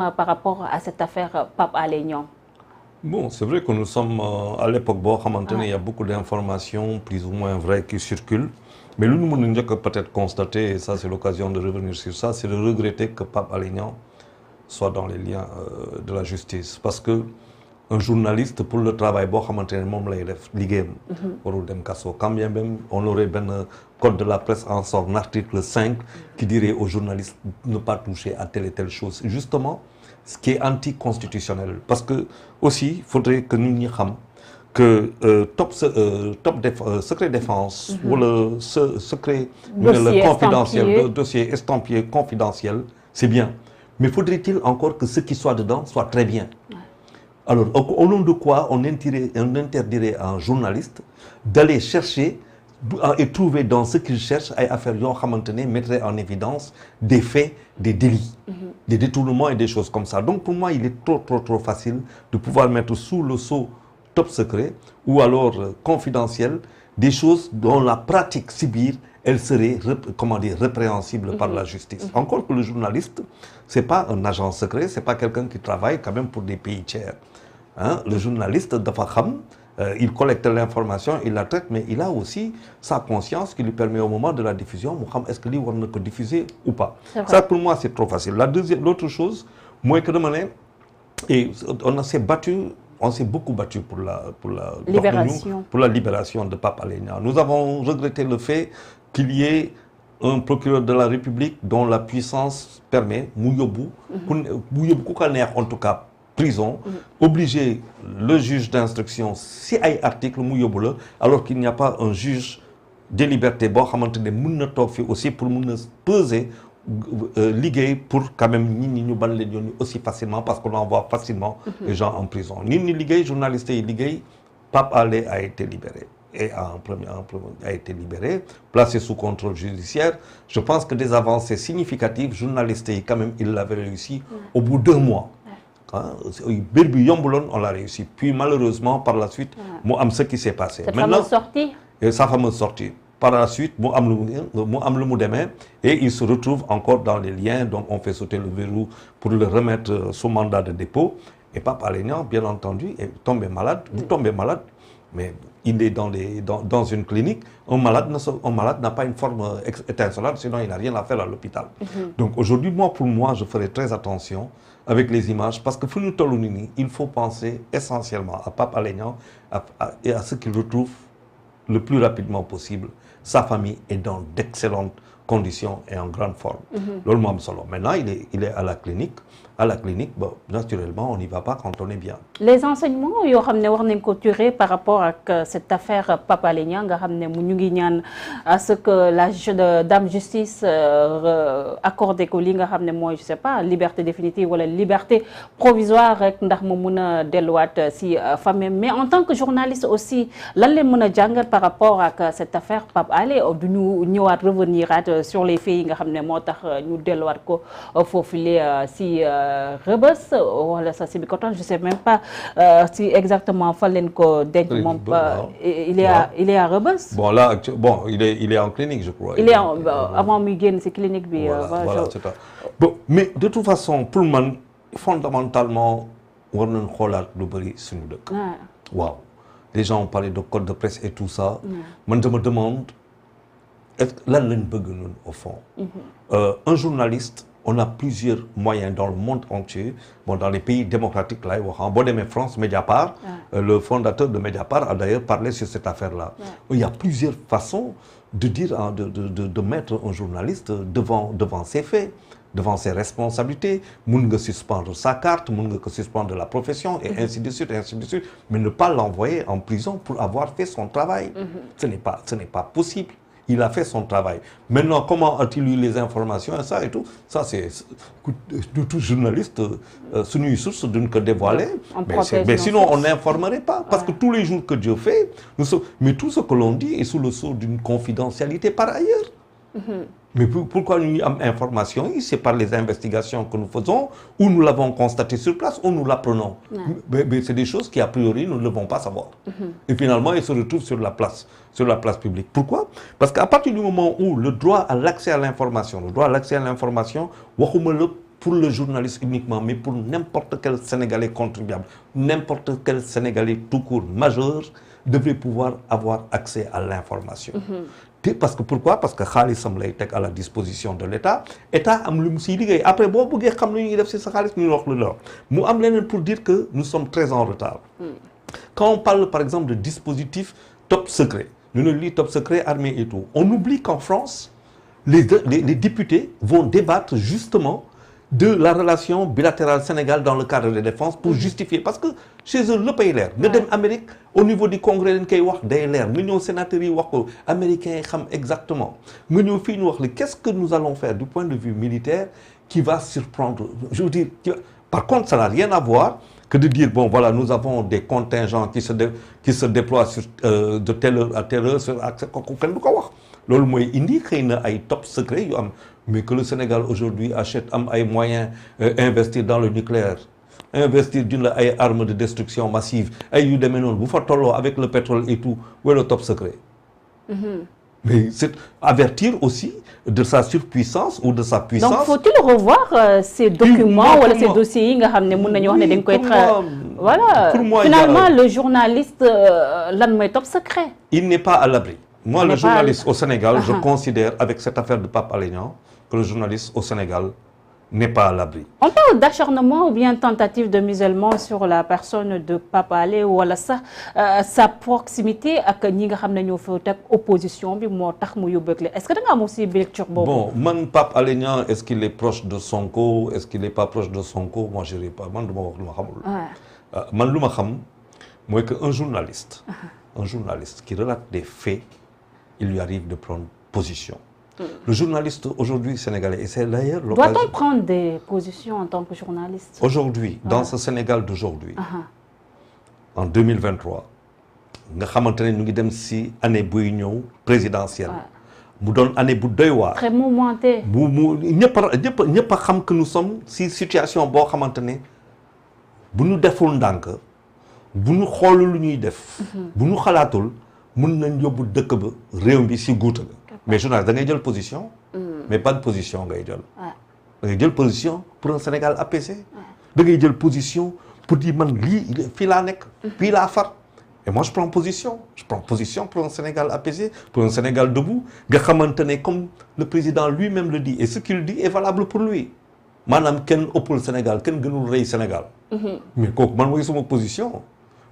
Par rapport à cette affaire Pape Alé Niang. Bon, c'est vrai que nous sommes à l'époque où il y a beaucoup d'informations plus ou moins vraies qui circulent. Mais nous, nous devons peut-être constater, et ça c'est l'occasion de revenir sur ça, c'est de regretter que Pape Alé Niang soit dans les liens de la justice. Parce que un journaliste, pour le travail, quand bien même on aurait un code de la presse en sort un article 5 qui dirait aux journalistes de ne pas toucher à telle et telle chose. Justement, ce qui est anticonstitutionnel. Parce que aussi, il faudrait que nous sachions que secret défense ou le secret dossier confidentiel, dossier estampillé confidentiel, c'est bien. Mais faudrait-il encore que ce qui soit dedans soit très bien. Ouais. Alors, au nom de quoi on interdirait à un journaliste d'aller chercher et trouver dans ce qu'il cherche à affaires mettrait en évidence des faits, des délits, des détournements et des choses comme ça. Donc pour moi, il est trop facile de pouvoir mettre sous le sceau top secret ou alors confidentiel des choses dont la pratique sibire, elle serait répréhensible par la justice. Encore que le journaliste, c'est pas un agent secret, c'est pas quelqu'un qui travaille quand même pour des pays tiers. Hein? Le journaliste, il collecte l'information, il la traite, mais il a aussi sa conscience qui lui permet au moment de la diffusion, est-ce que lui on ne peut diffuser ou pas. Ça pour moi c'est trop facile. L'autre chose, moi que et on s'est beaucoup battu pour la libération de Pape Alé Niang. Nous avons regretté le fait qu'il y ait un procureur de la République dont la puissance permet, en tout cas, prison, obliger le juge d'instruction, si il y a un article, alors qu'il n'y a pas un juge des libertés, aussi pour peser, liguer pour quand même aussi facilement, parce qu'on envoie facilement les gens en prison. Ni liguer, journaliste liguer, Pape Alé a été libéré. Et a été libéré, placé sous contrôle judiciaire. Je pense que des avancées significatives, journalistes, quand même, il l'avait réussi au bout de 2 mois. Hein? On l'a réussi. Puis malheureusement, par la suite, ce qui s'est passé. Cette fameuse sortie. Sa fameuse sortie. Par la suite, et il se retrouve encore dans les liens, donc on fait sauter le verrou pour le remettre sous mandat de dépôt. Et Pape Alé Niang, bien entendu, est tombé malade. Vous tombez malade, mais il est dans une clinique. Un malade n'a pas une forme étincelante, sinon il n'a rien à faire à l'hôpital. Donc aujourd'hui, pour moi, je ferai très attention avec les images, parce que il faut penser essentiellement à Pape Alé Niang et à ce qu'il retrouve le plus rapidement possible. Sa famille est dans d'excellentes conditions et en grande forme. Maintenant, il est à la clinique. À la clinique, naturellement, on n'y va pas quand on est bien. Les enseignements, par rapport à cette affaire Pape Alé Niang, à ce que la dame justice accorde je sais pas, liberté définitive ou la liberté provisoire, mais en tant que journaliste aussi, par rapport à cette affaire Pape Alé, nous revenir sur les faits, si Rebeuss wala ça c'est Bikoton, je sais même pas si exactement il est à Rebeuss. Bon là il est en clinique, je crois. Il est avant Mugen, c'est clinique voilà, c'est ça. Bon, mais de toute façon pour moi fondamentalement war nañ xoolaat lu bari suñu dëkk. Waaw. Les gens ont parlé de code de presse et tout ça. Moi je me demande est-ce que lan lañ bëgg ñun au fond. Un journaliste, on a plusieurs moyens dans le monde entier. Bon, dans les pays démocratiques, là, France, Mediapart, le fondateur de Mediapart a d'ailleurs parlé sur cette affaire-là. Il y a plusieurs façons de dire, de mettre un journaliste devant ses faits, devant ses responsabilités. Moun suspendre sa carte, moun suspendre la profession, et ainsi de suite, mais ne pas l'envoyer en prison pour avoir fait son travail. Ce n'est pas possible. Il a fait son travail. Maintenant, comment a-t-il eu les informations et ça et tout? Ça, c'est tout journaliste, c'est une source d'une que dévoiler. Mais sinon, on n'informerait pas. Parce que tous les jours que Dieu fait, mais tout ce que l'on dit est sous le sceau d'une confidentialité par ailleurs. Mais pourquoi nous avons information? C'est par les investigations que nous faisons, ou nous l'avons constaté sur place, ou nous l'apprenons. Mais c'est des choses qui, a priori, nous ne devons pas savoir. Et finalement, ils se retrouvent sur la place publique. Pourquoi? Parce qu'à partir du moment où le droit à l'accès à l'information, pour le journaliste uniquement, mais pour n'importe quel Sénégalais contribuable, n'importe quel Sénégalais tout court majeur devrait pouvoir avoir accès à l'information. Parce que pourquoi? Parce que xaalisam lay teg à la disposition de l'État. État am lu mu siy liggéey après boo bëggee xam lu ñuy def ci sa xaalis ñu wax lu la mu am leneen pour dire que nous sommes très en retard. Quand on parle par exemple de dispositifs top secret, ñu ne lii top secret armée et tout, on oublie qu'en France les députés vont débattre justement de la relation bilatérale Sénégal dans le cadre de défense pour justifier parce que chez eux lépp ay leer nga dem Amérique au niveau du congrès leen koy wax day leer nga ñëw sénateurs yi wax ko américains yi xam exactement nga ñëw fii ñu wax li qu'est-ce que nous allons faire du point de vue militaire qui va surprendre je veux dire par contre ça n'a rien à voir que de dire bon voilà nous avons des contingents qui se déploient sur de telle heure à telle heure sur accès kooku kenn du ko wax loolu mooy indi xëy na ay top secret yu am mais que le Sénégal aujourd'hui achète am ay moyens investir dans le nucléaire investir d'une ay armes de destruction massive ay yu demee noonu bu fa tolloo avec le pétrole et tout où est le top secret mais c'est avertir aussi de sa surpuissance ou de sa puissance. Donc faut-il revoir ces documents wala ces dossiers yi nga xam ne mën nañu wax ne dañ koy voilà finalement le journaliste lan mooy top secret. Il n'est pas à l'abri. Moi le journaliste au Sénégal je considère avec cette affaire de Pape Alé Niang que le journaliste au Sénégal n'est pas à l'abri. On parle d'acharnement ou bien tentative de musellement sur la personne de Pape Alé wala sax sa proximité ak ñi nga xam ne ñoo fa teg opposition bi moo tax mu yóbbeekle est-ce que da nga am aussi lecture boobu. Bon man Pape Alé Niang est-ce qu'il est proche de Sonko est-ce qu'il est pas proche de Sonko moi je dirais pas man du ma wax lu ma xamul. man lu ma xam mooy que un journaliste qui relate des faits il lui arrive de prendre position. Le journaliste aujourd'hui sénégalais, et c'est d'ailleurs l'occasion... Doit-on prendre des positions en tant que journaliste? Aujourd'hui, dans ce Sénégal d'aujourd'hui, en 2023, nga xamante ne ñu ngi dem ci année buy ñëw présidentielle. mu doon année bu doy waar. Très mouvementée. ñëpp a xam que nous sommes ci situation boo xamante ne bu ñu deful ndànk bu ñu xool lu ñuy def. bu ñu xalaatul mën nañ yóbbu dëkk ba réew mi ci guuta ga mais journaliste da ngay jël position. mais pas de position ngay jël. da ngay jël position pour un Sénégal apaisé. da ngay jël position pour dire man lii fii laa nekk. fii laa far. et moi je prends position pour un Sénégal apaisé pour un Sénégal debout nga xamante ne comme le président lui-même le dit et ce qu'il dit est valable pour lui maanaam kenn ëppul Sénégal kenn gënul rëy Sénégal. mais kooku man mooy sama position.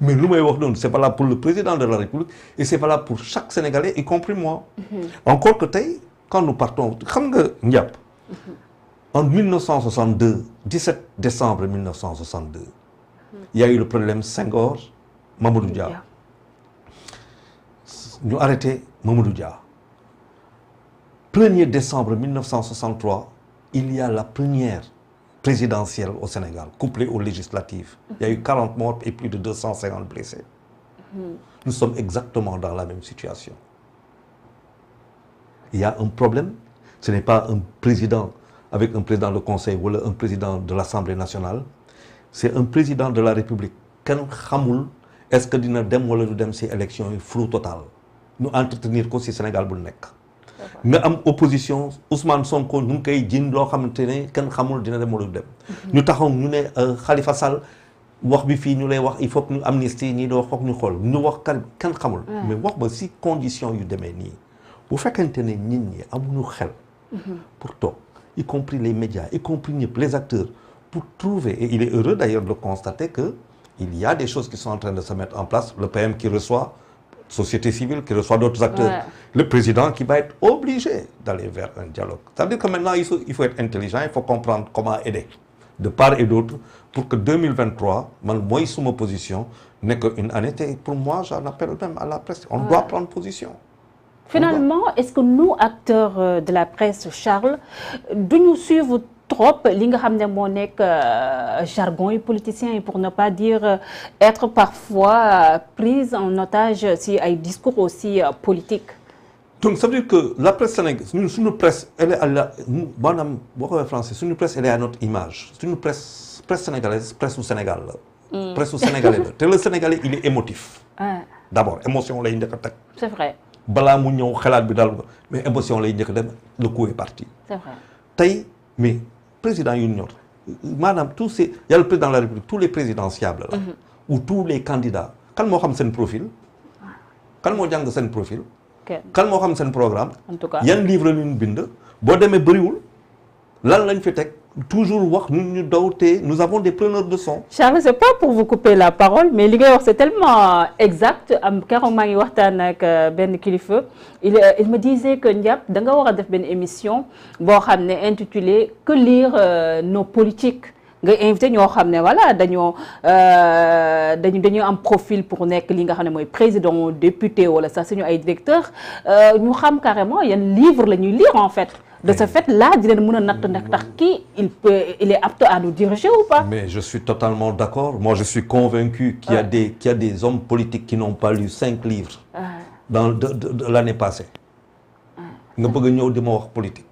mais lu may wax noonu c'est valable pour le président de la République et c'est valable pour chaque Sénégalais y compris moi. Encore que tey quand nous partons xam nga njàpp. En 1962 17 décembre 1962. il y a eu le problème Senghor Mamadou Dia. ñu arrêté Mamadou Dia. 1er décembre 1963 il y a la première présidentielle au Sénégal, couplée aux législatives. Il y a eu 40 morts et plus de 250 blessés. Nous sommes exactement dans la même situation. Il y a un problème. Ce n'est pas un président avec un président de conseil ou un président de l'Assemblée nationale. C'est un président de la République. Kenn xamul est-ce que dina dem wala du dem ci élection yi flou total. Ñu entretenir ko ci Sénégal bu nekk. nga am opposition Ousmane Sonko ñu ngi koy jiin loo xamante ne kenn xamul dina dem wala du dem. ñu taxaw ñu ne Khalifa Sall wax bi fii ñu lay wax il faut que ñu amnistie ñii doo xoog ñu xool ñu wax kenn xamul. mais wax ba si condition yu demee nii bu fekkente ne nit ñi amuñu xel. pour toog y compris les médias y compris ñëpp les acteurs pour trouver et il est heureux d'ailleurs de constater que il y a des choses qui sont en train de se mettre en place le PM qui reçoit. Société civile qui reçoit d'autres acteurs, le président qui va être obligé d'aller vers un dialogue. C'est-à-dire que maintenant, il faut être intelligent, il faut comprendre comment aider, de part et d'autre, pour que 2023, moi, sous ma position, n'est qu'une année. Pour moi, j'en appelle même à la presse. On doit prendre position. Finalement, est-ce que nous, acteurs de la presse, Charles, nous suivre trop li nga xam ne moo nekk jargon yi politiciens yi pour ne pas dire être parfois prise en otage si ay discours aussi politiques. Donc ça veut dire que la presse sénégalaise suñu presse elle est à la maanaam boo ko waxee français suñu presse elle est à notre image suñu presse sénégalaise presse su Sénégal la. presse su sénégalais la te le Sénégalais il est émotif. D'abord émotion lay njëkk a teg. C'est vrai. balaa mu ñëw xalaat bi daal mais émotion lay njëkk a dem le coup est parti. C'est vrai. tey mais président yu ñor maanaam tous ces y a le président de la République tous les présidentiables là ou tous les candidats kan moo xam seen profil kan moo jàng seen profil kan moo xam seen programme en tout cas yan livre lu ñu bind boo demee bëriwul lan lañ fi teg toujours wax ñun ñu daw te nous avons des preneurs de son. Charles, c'est pas pour vous couper la parole mais li ngay wax c'est tellement exact am keroog maa ngi waxtaan ak benn kilifa il me disait que Ndiap da nga war a def benn émission boo xam ne intitulé que lire nos politiques nga invité ñoo xam ne voilà dañoo am profil pour nekk li nga xam ne mooy président député wala sax suñu ay directeur ñu xam carrément yan livre la ñuy lire en fait. De ce fait là dinañ mën a natt ndax kii il est apte à nous diriger ou pas. Mais je suis totalement d'accord. Moi je suis convaincu qu'il y a des hommes politiques qui n'ont pas lu 5 livres de l'année passée. nga bëgg a ñëw di ma wax politique.